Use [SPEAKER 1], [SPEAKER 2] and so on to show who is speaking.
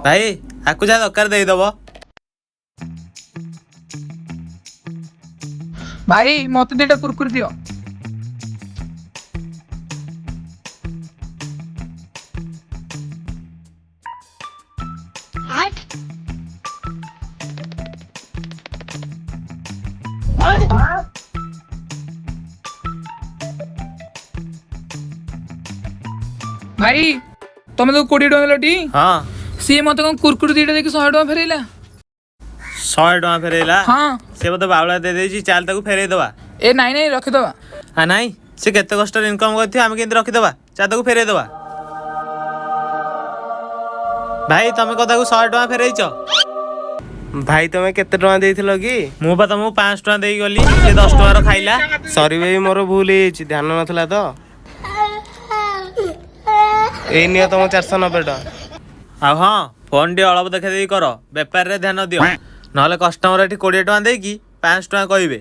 [SPEAKER 1] भाई आकु जा दरकार देदब।
[SPEAKER 2] भाई मत दिटा कुरकुरी दियो। भाई तमे तो 20 टଙ୍କା देलटी।
[SPEAKER 1] हाँ
[SPEAKER 2] सी मत कौन कुरकुरी दिटा देखि 100 टଙ୍କା फेरैला।
[SPEAKER 1] 100 टଙ୍କା फेरेला।
[SPEAKER 2] हाँ
[SPEAKER 1] से बोधे बावला दे देछि चाल ताकू फेरे दवा।
[SPEAKER 2] ए नाई नाई रखि दवा।
[SPEAKER 1] हाँ नाई से केते कष्ट इनकम करथि आमे केंति रखि दवा चाल ताकू फेरे दवा। भाई तमे कथा को 100 टଙ୍କା फेरेइछ।
[SPEAKER 3] भाई तुम केते टଙ୍କା देइथिलो कि?
[SPEAKER 1] मु बा तुमको 500 टଙ୍କା देई गली से 10 टଙ୍କା रो खाइला।
[SPEAKER 3] सॉरी भाई मोर भूल ହେଇଛି ध्यान नथला तो। एई नियो तुम 490 टଙ୍କା।
[SPEAKER 1] आ हाँ फोन टी अलप देखा देई कर बेपार रे ध्यान दियो नहले कस्टमर एठी 20 टଙ୍କା देकी 500 टଙ୍କା कहबे।